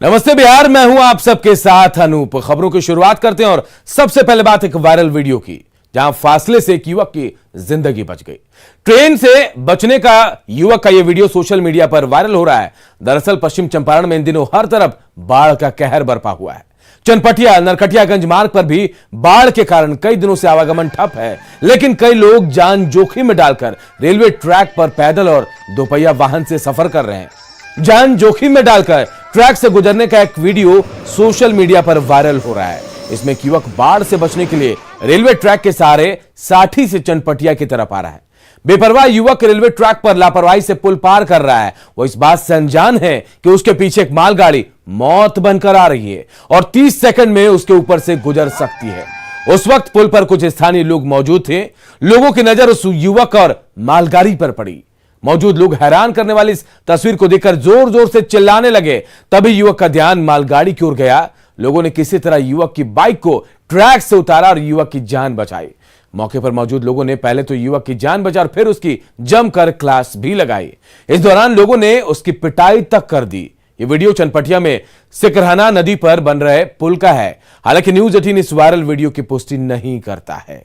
नमस्ते बिहार, मैं हूं आप सबके साथ अनूप। खबरों की शुरुआत करते हैं और सबसे पहले बात एक वायरल वीडियो की, जहां फासले से एक युवक की जिंदगी बच गई। ट्रेन से बचने का युवक का यह वीडियो सोशल मीडिया पर वायरल हो रहा है। दरअसल पश्चिम चंपारण में इन दिनों हर तरफ बाढ़ का कहर बरपा हुआ है। चनपटिया नरकटियागंज मार्ग पर भी बाढ़ के कारण कई दिनों से आवागमन ठप है, लेकिन कई लोग जान जोखिम में डालकर रेलवे ट्रैक पर पैदल और दोपहिया वाहन से सफर कर रहे हैं। जान जोखिम में डालकर ट्रैक से गुजरने का एक वीडियो सोशल मीडिया पर वायरल हो रहा है। इसमें एक युवक बाढ़ से बचने के लिए रेलवे ट्रैक के सहारे साठी से चनपटिया की तरफ आ रहा है। बेपरवाह युवक रेलवे ट्रैक पर लापरवाही से पुल पार कर रहा है। वो इस बात से अनजान है कि उसके पीछे एक मालगाड़ी मौत बनकर आ रही है और 30 सेकंड में उसके ऊपर से गुजर सकती है। उस वक्त पुल पर कुछ स्थानीय लोग मौजूद थे। लोगों की नजर उस युवक और मालगाड़ी पर पड़ी। मौजूद लोग हैरान करने वाली इस तस्वीर को देखकर जोर जोर से चिल्लाने लगे। तभी युवक का ध्यान मालगाड़ी की ओर गया। लोगों ने किसी तरह युवक की बाइक को ट्रैक से उतारा और युवक की जान बचाई। मौके पर मौजूद लोगों ने पहले तो युवक की जान बचा और फिर उसकी जमकर क्लास भी लगाई। इस दौरान लोगों ने उसकी पिटाई तक कर दी। ये वीडियो चनपटिया में सिकरहना नदी पर बन रहे पुल का है। हालांकि न्यूज 18 इस वायरल वीडियो की पुष्टि नहीं करता है।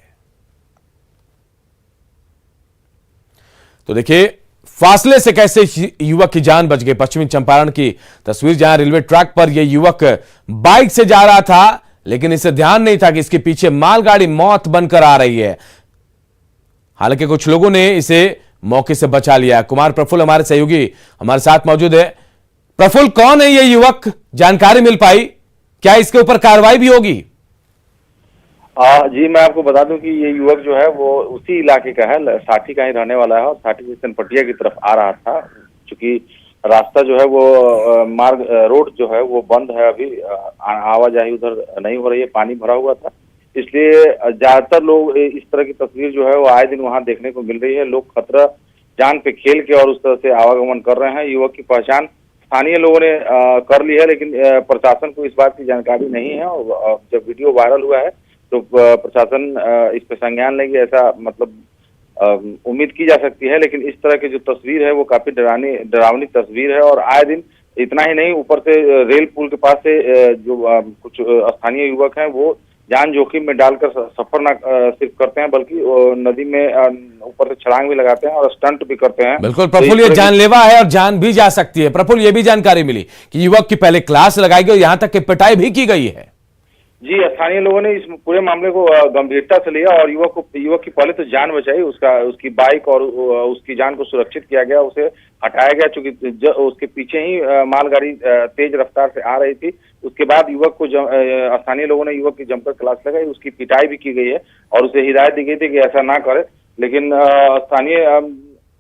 तो देखिए फासले से कैसे युवक की जान बच गई। पश्चिमी चंपारण की तस्वीर, जहां रेलवे ट्रैक पर यह युवक बाइक से जा रहा था, लेकिन इसे ध्यान नहीं था कि इसके पीछे मालगाड़ी मौत बनकर आ रही है। हालांकि कुछ लोगों ने इसे मौके से बचा लिया। कुमार प्रफुल्ल हमारे सहयोगी हमारे साथ मौजूद है। प्रफुल्ल, कौन है यह युवक? जानकारी मिल पाई? क्या इसके ऊपर कार्रवाई भी होगी? जी, मैं आपको बता दूं कि ये युवक जो है वो उसी इलाके का है, साठी का ही रहने वाला है और साठी से चनपटिया की तरफ आ रहा था। चूंकि रास्ता जो है वो रोड जो है वो बंद है, अभी आवाजाही उधर नहीं हो रही है, पानी भरा हुआ था। इसलिए ज्यादातर लोग इस तरह की तस्वीर जो है वो आए दिन वहां देखने को मिल रही है। लोग खतरा जान पे खेल के और उस तरह से आवागमन कर रहे हैं। युवक की पहचान स्थानीय लोगों ने कर ली है, लेकिन प्रशासन को इस बात की जानकारी नहीं है। और जब वीडियो वायरल हुआ है तो प्रशासन इस पर संज्ञान लेगी, ऐसा मतलब उम्मीद की जा सकती है। लेकिन इस तरह की जो तस्वीर है वो काफी डरावनी तस्वीर है। और आए दिन इतना ही नहीं, ऊपर से रेल पुल के पास से जो कुछ स्थानीय युवक हैं वो जान जोखिम में डालकर सफर न सिर्फ करते हैं, बल्कि नदी में ऊपर से छलांग भी लगाते हैं और स्टंट भी करते हैं। बिल्कुल प्रफुल्ल, ये जानलेवा है और जान भी जा सकती है। प्रफुल्ल, ये भी जानकारी मिली कि युवक की पहले क्लास लगाई गई, यहां तक कि पिटाई भी की गई है। जी, स्थानीय लोगों ने इस पूरे मामले को गंभीरता से लिया और युवक की पहले तो जान बचाई, उसकी बाइक और उसकी जान को सुरक्षित किया गया, उसे हटाया गया। चूंकि उसके पीछे ही मालगाड़ी तेज रफ्तार से आ रही थी। उसके बाद युवक को स्थानीय लोगों ने युवक की जमकर क्लास लगाई, उसकी पिटाई भी की गई है और उसे हिदायत दी गई थी कि ऐसा ना करे। लेकिन स्थानीय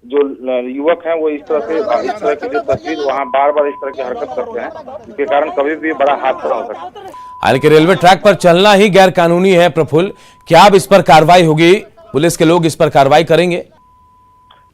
जो युवक हैं वो इस तरह की जो तस्वीर वहाँ बार बार इस तरह की हरकत करते हैं, जिसके कारण कभी भी बड़ा हादसा हो सकता है। हालांकि रेलवे ट्रैक पर चलना ही गैर कानूनी है। प्रफुल्ल, क्या अब इस पर कार्रवाई होगी? पुलिस के लोग इस पर कार्रवाई करेंगे?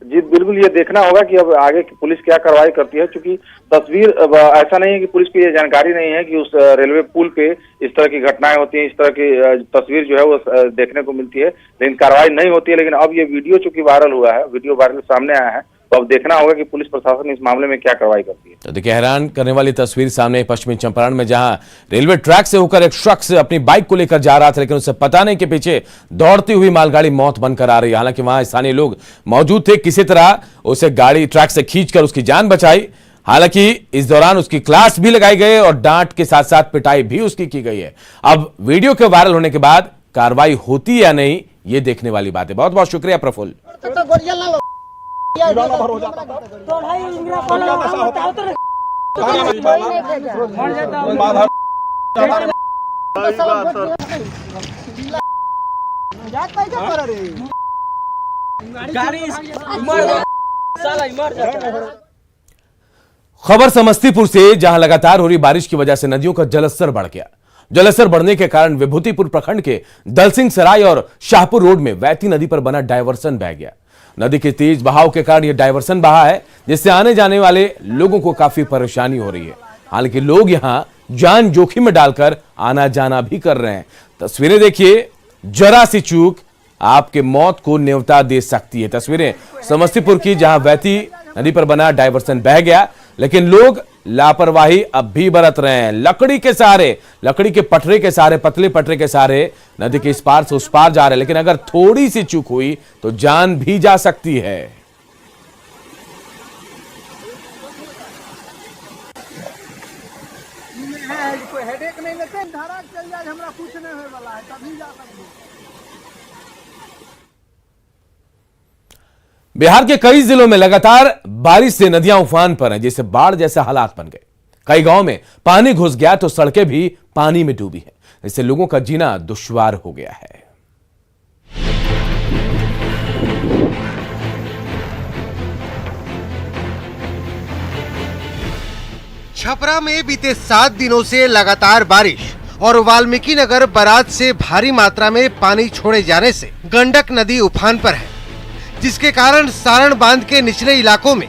जी बिल्कुल, ये देखना होगा कि अब आगे की पुलिस क्या कार्रवाई करती है। क्योंकि तस्वीर ऐसा नहीं है कि पुलिस को ये जानकारी नहीं है कि उस रेलवे पुल पे इस तरह की घटनाएं होती हैं, इस तरह की तस्वीर जो है वो देखने को मिलती है, लेकिन कार्रवाई नहीं होती है। लेकिन अब ये वीडियो चूंकि वायरल हुआ है, वीडियो वायरल सामने आया है, तो अब देखना होगा कि पुलिस प्रशासन इस मामले में क्या कार्रवाई करती है। तो देखिए, हैरान करने वाली तस्वीर सामने पश्चिमी चंपारण में, जहां रेलवे ट्रैक से होकर एक शख्स अपनी बाइक को लेकर जा रहा था, लेकिन उसे पता नहीं कि पीछे दौड़ती हुई मालगाड़ी मौत बनकर आ रही है। हालांकि वहां स्थानीय लोग मौजूद थे, किसी तरह उसे गाड़ी ट्रैक से खींचकर उसकी जान बचाई। हालांकि इस दौरान उसकी क्लास भी लगाई गई और डांट के साथ साथ पिटाई भी उसकी की गई है। अब वीडियो के वायरल होने के बाद कार्रवाई होती या नहीं, ये देखने वाली बात है। बहुत बहुत शुक्रिया प्रफुल्ल। खबर समस्तीपुर से, जहां लगातार हो रही बारिश की वजह से नदियों का जलस्तर बढ़ गया। जलस्तर बढ़ने के कारण विभूतिपुर प्रखंड के दलसिंह सराय और शाहपुर रोड में वैती नदी पर बना डायवर्सन बह गया। नदी के तेज बहाव के कारण यह डायवर्सन बहा है, जिससे आने जाने वाले लोगों को काफी परेशानी हो रही है। हालांकि लोग यहां जान जोखिम में डालकर आना जाना भी कर रहे हैं। तस्वीरें देखिए, जरा सी चूक आपके मौत को न्योता दे सकती है। तस्वीरें समस्तीपुर की, जहां वैती नदी पर बना डायवर्सन बह गया। लेकिन लोग लापरवाही अब भी बरत रहे हैं। लकड़ी के सहारे, लकड़ी के पटरे के सहारे, पतले पटरे के सहारे नदी के इस पार से उस पार जा रहे हैं, लेकिन अगर थोड़ी सी चूक हुई तो जान भी जा सकती है। कोई हेडेक नहीं लेते, धारा चल जाए, हमरा कुछ नहीं होने वाला है, तभी जा सकते। बिहार के कई जिलों में लगातार बारिश से नदियां उफान पर हैं, जिससे बाढ़ जैसे हालात बन गए। कई गांव में पानी घुस गया तो सड़कें भी पानी में डूबी हैं। इससे लोगों का जीना दुश्वार हो गया है। छपरा में बीते 7 दिनों से लगातार बारिश और वाल्मीकि नगर बराज से भारी मात्रा में पानी छोड़े जाने से गंडक नदी उफान पर है, जिसके कारण सारण बांध के निचले इलाकों में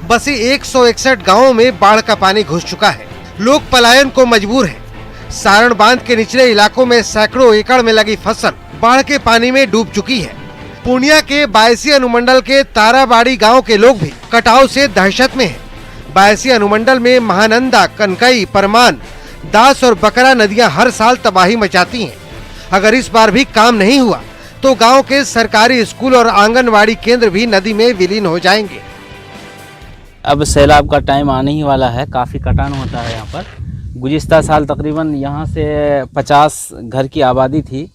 बसे 161 गांवों में बाढ़ का पानी घुस चुका है। लोग पलायन को मजबूर हैं। सारण बांध के निचले इलाकों में सैकड़ों एकड़ में लगी फसल बाढ़ के पानी में डूब चुकी है। पूर्णिया के बायसी अनुमंडल के ताराबाड़ी गांव के लोग भी कटाव से दहशत में हैं। बायसी अनुमंडल में महानंदा, कनकई, परमान, दास और बकरा नदियां हर साल तबाही मचाती हैं। अगर इस बार भी काम नहीं हुआ तो गांव के सरकारी स्कूल और आंगनवाड़ी केंद्र भी नदी में विलीन हो जाएंगे। अब सैलाब का टाइम आने ही वाला है, काफ़ी कटान होता है यहाँ पर। गुज़िश्ता साल तकरीबन यहाँ से 50 घर की आबादी थी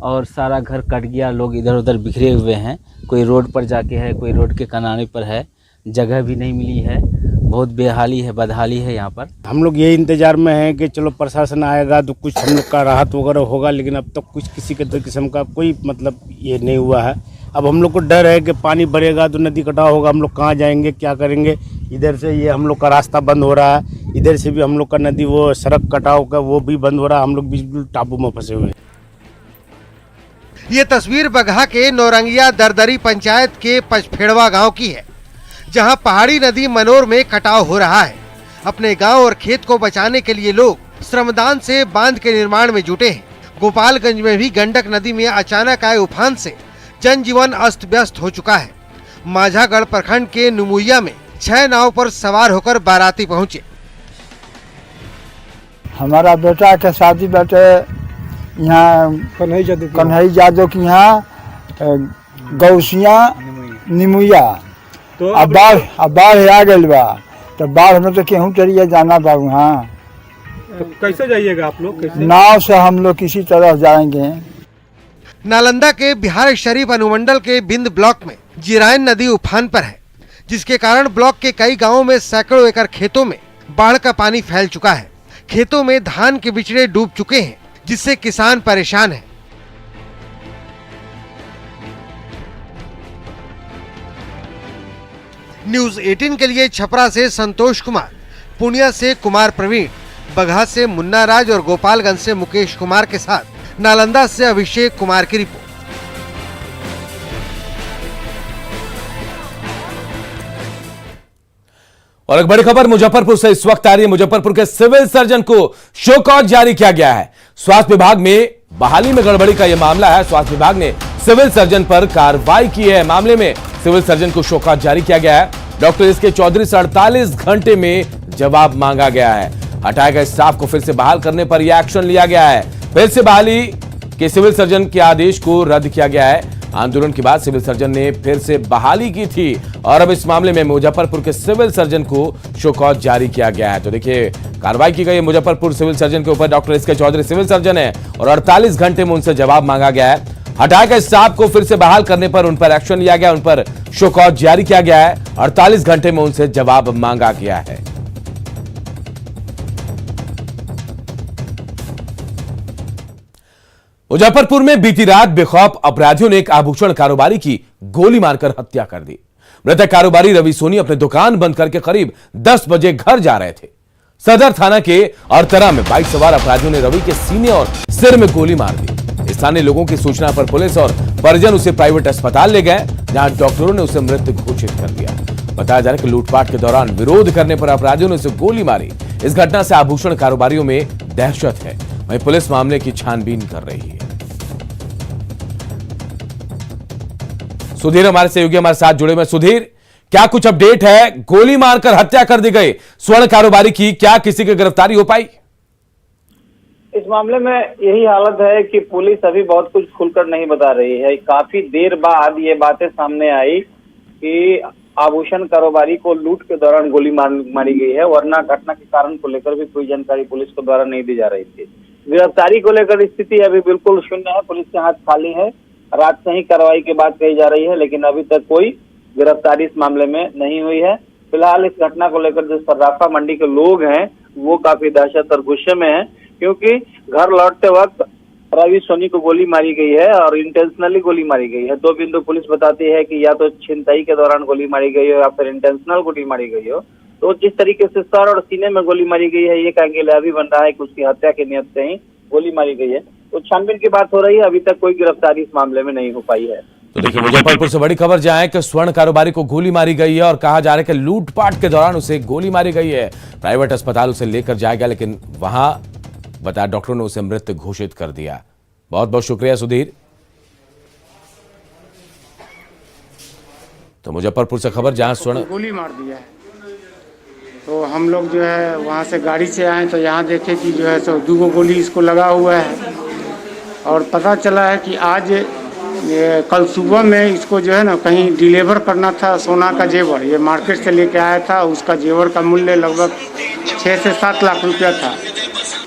और सारा घर कट गया। लोग इधर उधर बिखरे हुए हैं, कोई रोड पर जाके है, कोई रोड के किनारे पर है, जगह भी नहीं मिली है। बहुत बेहाली है, बदहाली है यहाँ पर। हम लोग यही इंतजार में हैं कि चलो प्रशासन आएगा तो कुछ हम लोग का राहत वगैरह होगा, लेकिन अब तक कुछ किसी के किस्म का कोई मतलब ये नहीं हुआ है। अब हम लोग को डर है कि पानी बढ़ेगा तो नदी कटाव होगा, हम लोग कहाँ जाएंगे, क्या करेंगे। इधर से ये हम लोग का रास्ता बंद हो रहा है, इधर से भी हम लोग का नदी वो सड़क कटाव का वो भी बंद हो रहा है। हम लोग बिल्कुल टापू में फंसे हुए हैं। ये तस्वीर बगहा के नौरंगिया दरदरी पंचायत के पचफेड़वा गांव की है, जहां पहाड़ी नदी मनोर में कटाव हो रहा है। अपने गांव और खेत को बचाने के लिए लोग श्रमदान से बांध के निर्माण में जुटे हैं। गोपालगंज में भी गंडक नदी में अचानक आए उफान से जनजीवन अस्त व्यस्त हो चुका है। माझागढ़ प्रखंड के नुमुइया में 6 नाव पर सवार होकर बाराती पहुंचे। हमारा बेटा के शादी बेटे यहाँ कन्हई जादव की यहाँ गौसिया निमुइया। तो अब बाढ़ आ गई बा, तो बाढ़ में तो केहू चलिए जाना बा वहाँ। तो कैसे जाइएगा आप लोग? नाव से हम लोग किसी तरह जाएंगे। नालंदा के बिहार शरीफ अनुमंडल के बिंद ब्लॉक में जिरायन नदी उफान पर है, जिसके कारण ब्लॉक के कई गांवों में सैकड़ों एकड़ खेतों में बाढ़ का पानी फैल चुका है। खेतों में धान के बिचड़े डूब चुके हैं, जिससे किसान परेशान हैं। न्यूज 18 के लिए छपरा से संतोष कुमार, पूर्णिया से कुमार प्रवीण, बगहा से मुन्ना राज और गोपालगंज से मुकेश कुमार के साथ नालंदा से अभिषेक कुमार की रिपोर्ट। और एक बड़ी खबर मुजफ्फरपुर से इस वक्त आ रही है। मुजफ्फरपुर के सिविल सर्जन को शो कॉज जारी किया गया है। स्वास्थ्य विभाग में बहाली में गड़बड़ी का यह मामला है। स्वास्थ्य विभाग ने सिविल सर्जन पर कार्रवाई की है। मामले में सिविल सर्जन को शो कॉज जारी किया गया है। डॉक्टर एसके चौधरी से 48 घंटे में जवाब मांगा गया है। हटाए गए स्टाफ को फिर से बहाल करने पर यह एक्शन लिया गया है। फिर से बहाली के सिविल सर्जन के आदेश को रद्द किया गया है। आंदोलन के बाद सिविल सर्जन ने फिर से बहाली की थी और अब इस मामले में मुजफ्फरपुर के सिविल सर्जन को शो कॉज जारी किया गया है। तो देखिए, कार्रवाई की गई है मुजफ्फरपुर सिविल सर्जन के ऊपर। Doctor S K Chaudhary civil surgeon है और 48 घंटे में उनसे जवाब मांगा गया है। हटाए गए स्टाफ को फिर से बहाल करने पर उन पर एक्शन लिया गया, उन पर शो कॉज जारी किया गया है। 48 घंटे में उनसे जवाब मांगा गया है। मुजफ्फरपुर में बीती रात बेखौफ अपराधियों ने एक आभूषण कारोबारी की गोली मारकर हत्या कर दी। मृतक कारोबारी रवि सोनी अपने दुकान बंद करके करीब 10 बजे घर जा रहे थे। सदर थाना के अरतरा में बाइक सवार अपराधियों ने रवि के सीने और सिर में गोली मार दी। स्थानीय लोगों की सूचना पर पुलिस और परिजन उसे प्राइवेट अस्पताल ले गए, जहां डॉक्टरों ने उसे मृत घोषित कर दिया। बताया जा रहा है कि लूटपाट के दौरान विरोध करने पर अपराधियों ने उसे गोली मारी। इस घटना से आभूषण कारोबारियों में दहशत है। वहीं पुलिस मामले की छानबीन कर रही है। सुधीर हमारे सहयोगी हमारे साथ जुड़े हुए। सुधीर, क्या कुछ अपडेट है? गोली मारकर हत्या कर दी गई स्वर्ण कारोबारी की, क्या किसी की गिरफ्तारी हो पाई? इस मामले में यही हालत है कि पुलिस अभी बहुत कुछ खुलकर नहीं बता रही है। काफी देर बाद ये बातें सामने आई कि आभूषण कारोबारी को लूट के दौरान गोली मारी गई है, वरना घटना के कारण को लेकर भी कोई जानकारी पुलिस के द्वारा नहीं दी जा रही थी। गिरफ्तारी को लेकर स्थिति अभी बिल्कुल शून्य है, पुलिस के हाथ खाली है। रात से ही कार्रवाई की बात कही जा रही है, लेकिन अभी तक कोई गिरफ्तारी इस मामले में नहीं हुई है। फिलहाल इस घटना को लेकर जो सर्राफा मंडी के लोग हैं वो काफी दहशत और गुस्से में हैं, क्योंकि घर लौटते वक्त रवि सोनी को गोली मारी गई है और इंटेंशनली गोली मारी गई है। दो बिंदु पुलिस बताती है कि या तो छिनतई के दौरान गोली मारी गई हो या फिर इंटेंशनल गोली मारी गई हो। तो जिस तरीके से सर और सीने में गोली मारी गई है, ये कहेंगे अभी बन रहा है कि उसकी हत्या की नियत से ही गोली मारी गई है। तो छानबीन की बात हो रही है, अभी तक कोई गिरफ्तारी इस मामले में नहीं हो पाई है। तो देखिए, मुजफ्फरपुर से बड़ी खबर जहां है कि स्वर्ण कारोबारी को गोली मारी गई है और कहा जा रहा है कि लूटपाट के दौरान उसे गोली मारी गई है। प्राइवेट अस्पताल उसे लेकर जाया गया, लेकिन वहां बताया डॉक्टरों ने उसे मृत घोषित कर दिया। बहुत बहुत शुक्रिया सुधीर। तो मुजफ्फरपुर से खबर जहां स्वर्ण गोली मार दिया है, तो हम लोग जो है वहाँ से गाड़ी से आए तो यहाँ देखे कि जो है सो 2 गोली इसको लगा हुआ है। और पता चला है कि आज कल सुबह में इसको जो है ना कहीं डिलीवर करना था सोना का जेवर, ये मार्केट से लेके आया था। उसका जेवर का मूल्य लगभग 6 से 7 लाख रुपया था।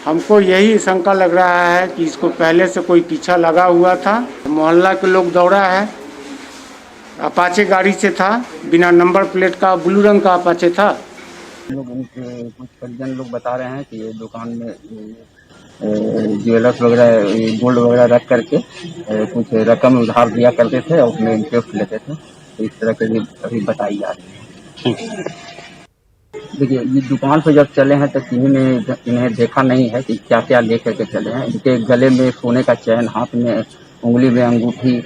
हमको यही शंका लग रहा है कि इसको पहले से कोई पीछा लगा हुआ था। मोहल्ला के लोग दौड़ा है, अपाचे गाड़ी से था, बिना नंबर प्लेट का, ब्लू रंग का अपाचे था। लोग उनके कुछ परिजन लोग बता रहे हैं कि ये दुकान में ज्वेलर्स वगैरह, गोल्ड वगैरह रख करके कुछ रकम उधार दिया करते थे और उसमें इंटरेस्ट लेते थे। तो इस तरह के लिए अभी बताई जा रही है। देखिए, ये दुकान पे जब चले हैं तो किसी ने इन्हें देखा नहीं है कि क्या क्या ले करके चले हैं। इनके गले में सोने का चैन, हाथ में उंगली में अंगूठी,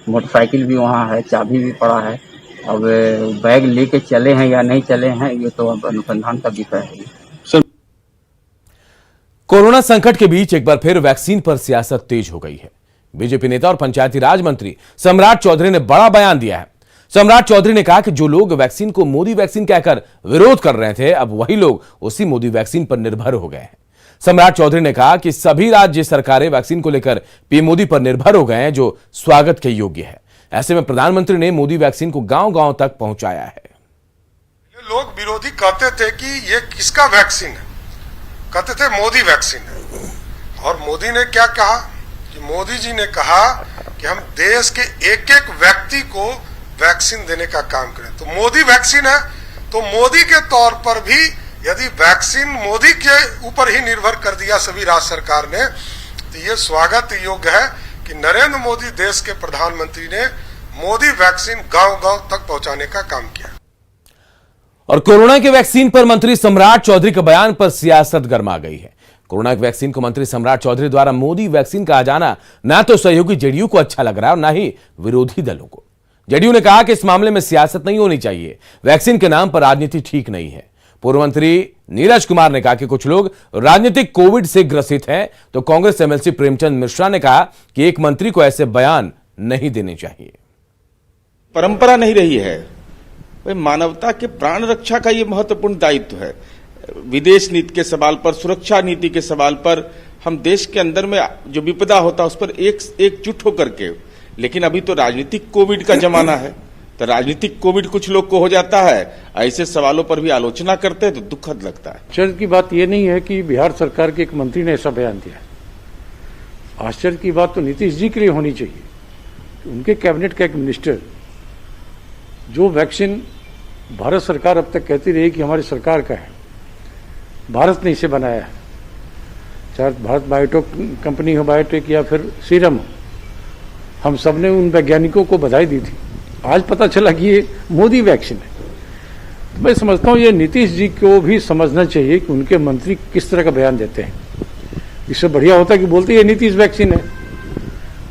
मोटरसाइकिल भी वहाँ है, चाबी भी पड़ा है। अब बैग लेके चले हैं या नहीं चले हैं, ये तो अब अनुसंधान का विषय है। कोरोना संकट के बीच एक बार फिर वैक्सीन पर सियासत तेज हो गई है। बीजेपी नेता और पंचायती राज मंत्री सम्राट चौधरी ने बड़ा बयान दिया है। सम्राट चौधरी ने कहा कि जो लोग वैक्सीन को मोदी वैक्सीन कहकर विरोध कर रहे थे, अब वही लोग उसी मोदी वैक्सीन पर निर्भर हो गए हैं। सम्राट चौधरी ने कहा कि सभी राज्य सरकारें वैक्सीन को लेकर पीएम मोदी पर निर्भर हो गए हैं, जो स्वागत के योग्य है। ऐसे में प्रधानमंत्री ने मोदी वैक्सीन को गांव-गांव तक पहुंचाया है। लोग विरोधी कहते थे कि ये किसका वैक्सीन है, कहते थे मोदी वैक्सीन है। और मोदी ने क्या कहा कि मोदी जी ने कहा कि हम देश के एक एक व्यक्ति को वैक्सीन देने का काम करें। तो मोदी वैक्सीन है, तो मोदी के तौर पर भी यदि वैक्सीन मोदी के ऊपर ही निर्भर कर दिया सभी राज्य सरकार ने, तो ये स्वागत योग्य है कि नरेंद्र मोदी देश के प्रधानमंत्री ने मोदी वैक्सीन गांव-गांव तक पहुंचाने का काम किया। और कोरोना के वैक्सीन पर मंत्री सम्राट चौधरी के बयान पर सियासत गर्मा गई है। कोरोना के वैक्सीन को मंत्री सम्राट चौधरी द्वारा मोदी वैक्सीन कहा जाना ना तो सहयोगी जेडीयू को अच्छा लग रहा है और ना ही विरोधी दलों को। जेडीयू ने कहा कि इस मामले में सियासत नहीं होनी चाहिए, वैक्सीन के नाम पर राजनीति ठीक नहीं है। पूर्व मंत्री नीरज कुमार ने कहा कि कुछ लोग राजनीतिक कोविड से ग्रसित हैं, तो कांग्रेस एमएलसी प्रेमचंद मिश्रा ने कहा कि एक मंत्री को ऐसे बयान नहीं देने चाहिए। परंपरा नहीं रही है, भाई मानवता के प्राण रक्षा का ये महत्वपूर्ण दायित्व है। विदेश नीति के सवाल पर, सुरक्षा नीति के सवाल पर हम देश के अंदर में जो विपदा होता है उस पर एकजुट होकर के, लेकिन अभी तो राजनीतिक कोविड का जमाना है, तो राजनीतिक कोविड कुछ लोग को हो जाता है, ऐसे सवालों पर भी आलोचना करते हैं तो दुखद लगता है। आश्चर्य की बात यह नहीं है कि बिहार सरकार के एक मंत्री ने ऐसा बयान दिया। आश्चर्य की बात तो नीतीश जी के लिए होनी चाहिए। उनके कैबिनेट का एक मिनिस्टर, जो वैक्सीन भारत सरकार अब तक कहती रही कि हमारी सरकार का है, भारत ने इसे बनाया है, चाहे भारत बायोटेक कंपनी हो, बायोटेक या फिर सीरम हो, हम सब ने उन वैज्ञानिकों को बधाई दी थी। आज पता चला कि ये मोदी वैक्सीन है। तो मैं समझता हूँ ये नीतीश जी को भी समझना चाहिए कि उनके मंत्री किस तरह का बयान देते हैं। इससे बढ़िया होता कि बोलते ये नीतीश वैक्सीन है।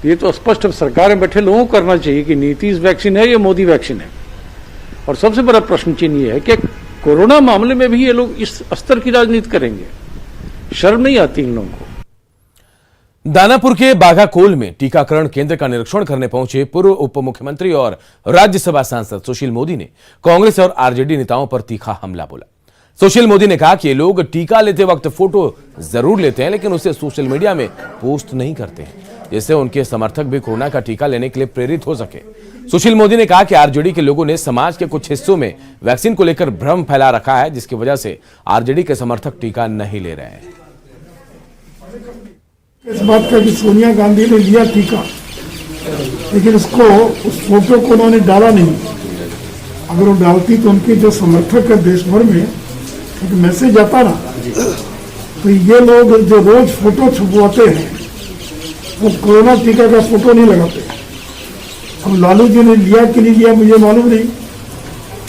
ये तो स्पष्ट सरकार में बैठे लोगों को करना चाहिए कि नीतीश वैक्सीन है या मोदी वैक्सीन है। और सबसे बड़ा प्रश्न चिन्ह ये है कि कोरोना मामले में भी ये लोग इस स्तर की राजनीति करेंगे। शर्म नहीं आती इन लोगों को। दानापुर के बाघाकोल में टीकाकरण केंद्र का निरीक्षण करने पहुंचे पूर्व उप मुख्यमंत्री और राज्यसभा सांसद सुशील मोदी ने कांग्रेस और आरजेडी नेताओं पर तीखा हमला बोला। सुशील मोदी ने कहा कि ये लोग टीका लेते वक्त फोटो जरूर लेते हैं, लेकिन उसे सोशल मीडिया में पोस्ट नहीं करते हैं, जिससे उनके समर्थक भी कोरोना का टीका लेने के लिए प्रेरित हो सके। सुशील मोदी ने कहा कि आरजेडी के लोगों ने समाज के कुछ हिस्सों में वैक्सीन को लेकर भ्रम फैला रखा है, जिसकी वजह से आरजेडी के समर्थक टीका नहीं ले रहे हैं। इस बात का कि सोनिया गांधी ने लिया टीका, लेकिन उसको उस फोटो को उन्होंने डाला नहीं। अगर वो डालती तो उनके जो समर्थक है देश भर में एक मैसेज आता ना, तो ये लोग जो रोज फोटो छुपवाते हैं वो कोरोना टीका का फोटो नहीं लगाते। अब लालू जी ने लिया कि नहीं लिया मुझे मालूम नहीं,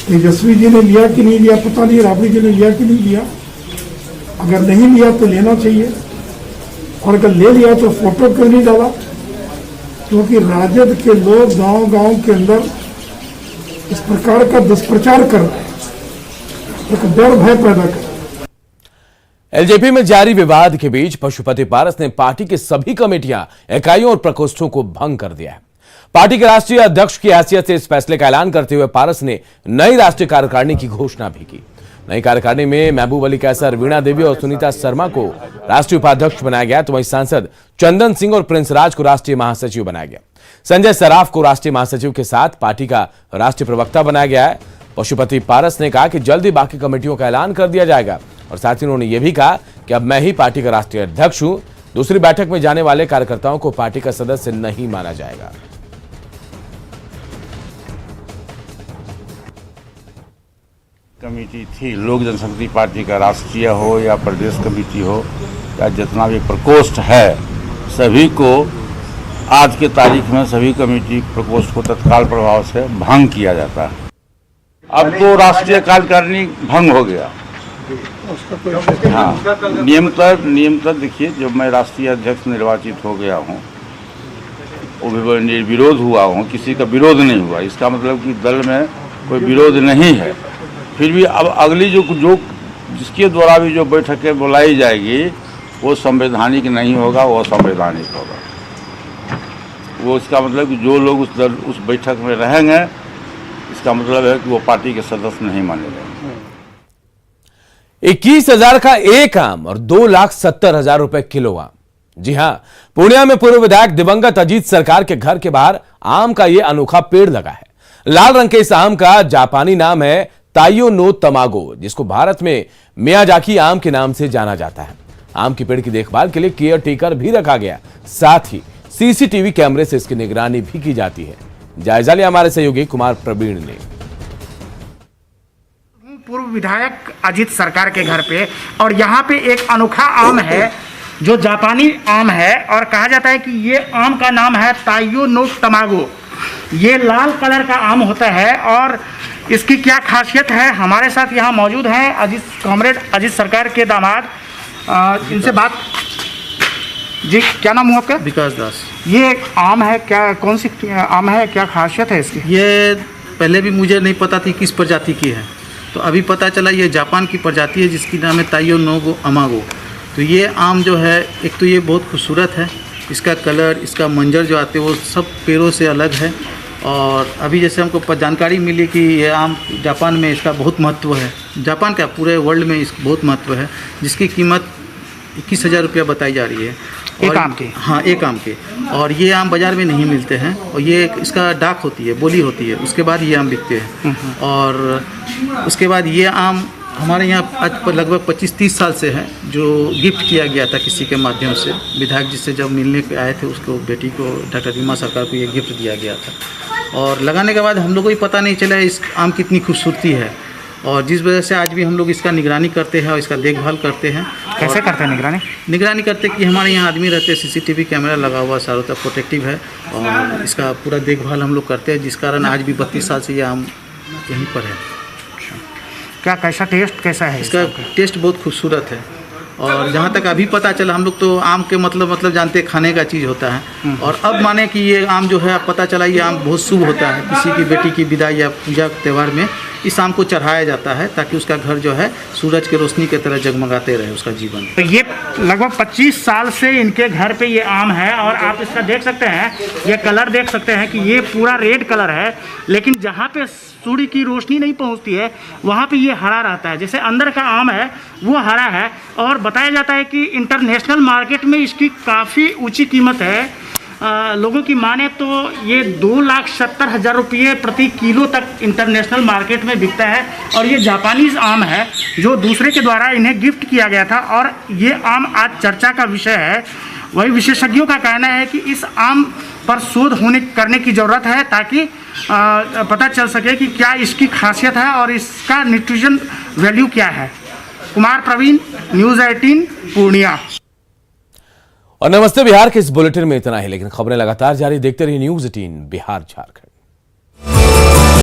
तेजस्वी जी ने लिया कि नहीं लिया पता नहीं, राबड़ी जी ने लिया कि नहीं लिया। अगर नहीं लिया तो लेना चाहिए, और अगर ले लिया तो फोटो क्यों नहीं डाला? क्योंकि राजद के लोग गांव-गांव के अंदर इस प्रकार का दुष्प्रचार कर रहे हैं, एक डर भय पैदा कर। एलजेपी में जारी विवाद के बीच पशुपति पारस ने पार्टी की सभी कमेटियां, इकाइयों और प्रकोष्ठों को भंग कर दिया है। पार्टी के राष्ट्रीय अध्यक्ष की हैसियत से इस फैसले का ऐलान करते हुए पारस ने नई राष्ट्रीय कार्यकारिणी की घोषणा भी की। नई कार्यकारिणी में महबूब अली कैसर, वीणा देवी और सुनीता शर्मा को राष्ट्रीय उपाध्यक्ष बनाया गया, तो वहीं सांसद चंदन सिंह और प्रिंस राज को राष्ट्रीय महासचिव बनाया गया। संजय सराफ को राष्ट्रीय महासचिव के साथ पार्टी का राष्ट्रीय प्रवक्ता बनाया गया है। पशुपति पारस ने कहा कि जल्द ही बाकी कमेटियों का ऐलान कर दिया जाएगा, और साथ ही उन्होंने यह भी कहा कि अब मैं ही पार्टी का राष्ट्रीय अध्यक्ष हूं। दूसरी बैठक में जाने वाले कार्यकर्ताओं को पार्टी का सदस्य नहीं माना जाएगा। कमेटी थी लोक जनशक्ति पार्टी का, राष्ट्रीय हो या प्रदेश कमेटी हो या जितना भी प्रकोष्ठ है, सभी को आज के तारीख में सभी कमेटी प्रकोष्ठ को तत्काल प्रभाव से भंग किया जाता है। अब तो राष्ट्रीय कार्यकारिणी भंग हो गया। हाँ, नियमतः देखिए, जब मैं राष्ट्रीय अध्यक्ष निर्वाचित हो गया हूँ, वो भी निर्विरोध हुआ हूँ, किसी का विरोध नहीं हुआ। इसका मतलब कि दल में कोई विरोध नहीं है। फिर भी अब अगली जो जिसके द्वारा भी जो बैठकें बुलाई जाएगी वो संवैधानिक नहीं होगा, वो असंवैधानिक होगा। वो इसका मतलब कि जो लोग उस बैठक में रहेंगे, इसका मतलब है कि वो पार्टी के सदस्य नहीं माने जाएंगे। 21,000 का एक आम और 2,70,000 रुपए किलो आम। जी हां, पूर्णिया में पूर्व विधायक दिवंगत अजीत सरकार के घर के बाहर आम का यह अनोखा पेड़ लगा है। लाल रंग के इस आम का जापानी नाम है ताइयो नो तमागो, जिसको भारत में मियाजाकी आम के नाम से जाना जाता है। आम के पेड़ की देखभाल के लिए केयर टेकर भी रखा गया, साथ ही सीसीटीवी कैमरे से इसकी निगरानी भी की जाती है। जायजा लिया हमारे सहयोगी कुमार प्रवीण ने। पूर्व विधायक अजीत सरकार के घर पे, और यहाँ पे एक अनोखा आम है जो जापानी आम है, और कहा जाता है कि ये आम का नाम है ताइयो नो तमागो। ये लाल कलर का आम होता है, और इसकी क्या खासियत है, हमारे साथ यहाँ मौजूद हैं कॉमरेड अजीत सरकार के दामाद। इनसे बात। जी, क्या नाम हुआ आपका? विकास दास। ये आम है, क्या कौन सी आम है, क्या खासियत है इसकी? ये पहले भी मुझे नहीं पता थी किस प्रजाति की है, तो अभी पता चला ये जापान की प्रजाति है जिसकी नाम है ताइयो नो अमागो। तो ये आम जो है, एक तो ये बहुत खूबसूरत है, इसका कलर, इसका मंजर जो आते हैं वो सब पेड़ों से अलग है। और अभी जैसे हमको जानकारी मिली कि ये आम जापान में इसका बहुत महत्व है, जापान का पूरे वर्ल्ड में इसका बहुत महत्व है, जिसकी कीमत 21,000 रुपया बताई जा रही है एक आम के। हाँ, एक आम के। और ये आम बाज़ार में नहीं मिलते हैं, और ये इसका डाक होती है, बोली होती है, उसके बाद ये आम बिकते हैं। और उसके बाद ये आम हमारे यहाँ आज पर लगभग 25-30 साल से है, जो गिफ्ट किया गया था किसी के माध्यम से। विधायक जी से जब मिलने के आए थे, उसको बेटी को डॉक्टर रीमा सरकार को ये गिफ्ट दिया गया था, और लगाने के बाद हम लोग को ही पता नहीं चला इस आम की इतनी खूबसूरती है, और जिस वजह से आज भी हम लोग इसका निगरानी करते हैं और इसका देखभाल करते हैं। कैसे करते हैं निगरानी? निगरानी करते कि हमारे यहाँ आदमी रहते हैं, सीसीटीवी कैमरा लगा हुआ, चारों तरफ प्रोटेक्टिव है, और इसका पूरा देखभाल हम लोग करते हैं, जिस कारण आज भी 32 साल से ये आम यहीं पर है। क्या कैसा टेस्ट कैसा है इसका? टेस्ट बहुत खूबसूरत है, और जहाँ तक अभी पता चला, हम लोग तो आम के मतलब जानते खाने का चीज़ होता है, और अब माने कि ये आम जो है पता चला ये आम बहुत शुभ होता है, किसी की बेटी की विदाई या पूजा त्यौहार में इस आम को चढ़ाया जाता है ताकि उसका घर जो है सूरज की रोशनी की तरह जगमगाते रहे उसका जीवन। तो ये लगभग 25 साल से इनके घर पे ये आम है और आप इसका देख सकते हैं, ये कलर देख सकते हैं कि ये पूरा रेड कलर है, लेकिन जहाँ पे सूर्य की रोशनी नहीं पहुँचती है वहाँ पे ये हरा रहता है। जैसे अंदर का आम है वो हरा है और बताया जाता है कि इंटरनेशनल मार्केट में इसकी काफ़ी ऊँची कीमत है। लोगों की माने तो ये 2,70,000 रुपये प्रति किलो तक इंटरनेशनल मार्केट में बिकता है और ये जापानीज आम है जो दूसरे के द्वारा इन्हें गिफ्ट किया गया था और ये आम आज चर्चा का विषय है। वही विशेषज्ञों का कहना है कि इस आम पर शोध करने की ज़रूरत है ताकि पता चल सके कि क्या इसकी खासियत है और इसका न्यूट्रिशन वैल्यू क्या है। कुमार प्रवीण, न्यूज़ 18 पूर्णिया। और नमस्ते बिहार के इस बुलेटिन में इतना ही, लेकिन खबरें लगातार जारी, देखते रहिए न्यूज़ 18 बिहार झारखंड।